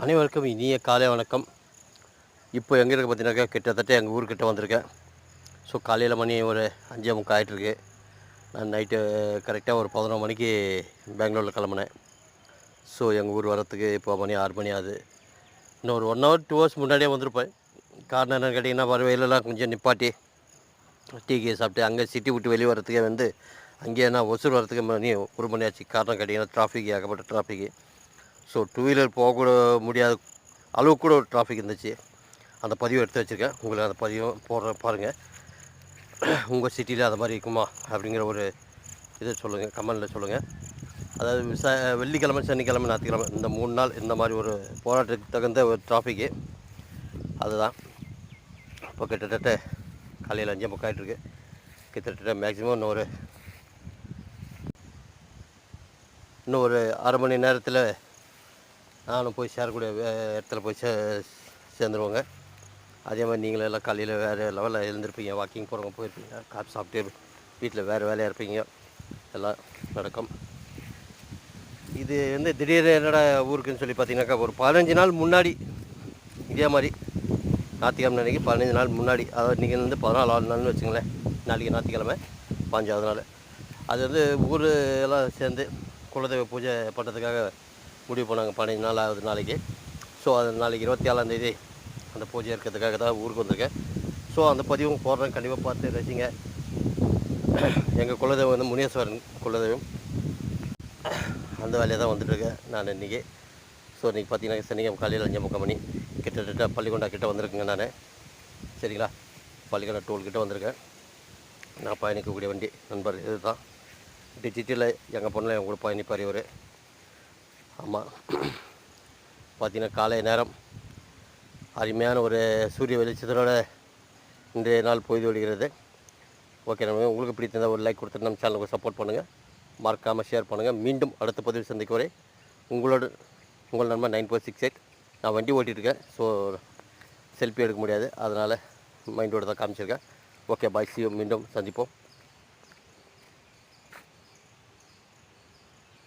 அனைவருக்கும் இனிய காலை வணக்கம். இப்போ எங்கே இருக்க பார்த்தீங்கன்னாக்கா, கிட்டத்தட்ட எங்கள் ஊர்கிட்ட வந்திருக்கேன். ஸோ காலையில் மணி ஒரு 5:45 ஆகிட்டுருக்கு. நான் நைட்டு கரெக்டாக ஒரு 11 மணிக்கு பெங்களூரில் கிளம்புனேன். ஸோ எங்கள் ஊர் வரத்துக்கு இப்போ மணி 6 மணி ஆகுது. இன்னும் ஒரு 1 ஹவர் 2 ஹவர்ஸ் முன்னாடியே வந்திருப்பேன். காரணம் என்னென்னு கேட்டிங்கன்னா, வர வெயிலெல்லாம் கொஞ்சம் நிப்பாட்டி டீ சாப்பிட்டு அங்கே சிட்டி விட்டு வெளியே வரத்துக்கே அங்கேயே நான் ஒசூர் வரத்துக்கு மணி 1 மணி ஆச்சு. காரணம் கேட்டிங்கன்னா, டிராஃபிக் ஏகப்பட்ட டிராஃபிக்கு. ஸோ டூ வீலர் போகக்கூட முடியாத அளவுக்கு கூட ஒரு டிராஃபிக் இருந்துச்சு. அந்த பதிவு எடுத்து வச்சுருக்கேன். உங்களுக்கு அந்த பதிவும் பாருங்கள். உங்கள் சிட்டியில் அது மாதிரி இருக்குமா அப்படிங்கிற ஒரு இதை சொல்லுங்கள், கமெண்டில் சொல்லுங்கள். அதாவது வெள்ளிக்கிழமை, சனிக்கிழமை, ஞாயிற்றுக்கிழமை இந்த 3 நாள் இந்த மாதிரி ஒரு போராட்டத்துக்கு தகுந்த ஒரு டிராஃபிக்கு அதுதான். இப்போ கிட்டத்தட்ட காலையில் 5:45 ஆகிட்டுருக்கு. கிட்டத்தட்ட மேக்ஸிமம் இன்னும் ஒரு அரை மணி நேரத்தில் நானும் போய் சேரக்கூடிய இடத்துல போய் சேர்ந்துருவோங்க. அதே மாதிரி நீங்களும் எல்லாம் காலையில் வேறு லெவலில் எழுந்திருப்பீங்க, வாக்கிங் போகிறவங்க போயிருப்பீங்க, காஃபி சாப்பிட்டு வீட்டில் வேறு வேலையாக இருப்பீங்க. எல்லாம் நடக்கும். இது திடீர்னு என்னடா ஊருக்குன்னு சொல்லி பார்த்தீங்கன்னாக்கா, ஒரு 15 நாள் முன்னாடி இதே மாதிரி ஞாயிற்றுக்கிழமை அன்றைக்கி 15 நாள் முன்னாடி, அதாவது இன்றைக்கி 14 நாள்னு வச்சுங்களேன். நாளைக்கு ஞாயிற்றுக்கிழமை 5வது நாள். அது ஊர் எல்லாம் சேர்ந்து குலதெய்வ பூஜை பண்ணுறதுக்காக முடிவு பண்ணாங்க. 15 நாள் ஆகுது நாளைக்கு. ஸோ அது நாளைக்கு 24ஆந்தேதி அந்த பூஜை இருக்கிறதுக்காக தான் ஊருக்கு வந்திருக்கேன். ஸோ அந்த பதிவும் போடுறேன், கண்டிப்பாக பார்த்து ரசிங்க. எங்கள் குலதெய்வம் முனீஸ்வரன் குலதெய்வம். அந்த வேலையை தான் வந்துட்டுருக்கேன் நான் இன்றைக்கி. ஸோ இன்றைக்கி பார்த்தீங்கன்னா சனிக்கிழமை காலையில் 5:45 மணி. கிட்டத்தட்ட பள்ளிக்கொண்டா கிட்டே வந்திருக்குங்க நான். சரிங்களா, பள்ளிக்கொண்டா டோல்கிட்ட வந்திருக்கேன். நான் பயணிக்கக்கூடிய வண்டி நண்பர் இது தான். டிஜிட்டலில் எங்கள் பொண்ணில் என் கூட பயணிப்பார் இவர். ஆமாம், பார்த்திங்கன்னா காலை நேரம் அருமையான ஒரு சூரிய வெளிச்சத்தோட இன்றைய நாள் பொழுது விடுகிறது. ஓகே, நம்ம உங்களுக்கு பிடித்திருந்தால் ஒரு லைக் கொடுத்துட்டு நம்ம சேனலுக்கு சப்போர்ட் பண்ணுங்கள், மறக்காமல் ஷேர் பண்ணுங்கள். மீண்டும் அடுத்த பதிவு சந்திக்கும் வரை உங்கள் நண்பர் 9468. நான் வண்டி ஓட்டிகிட்ருக்கேன். ஸோ செல்ஃபி எடுக்க முடியாது, அதனால் மைண்டோடு தான் காமிச்சிருக்கேன். Okay, bye, C you. மீண்டும் சந்திப்போம்.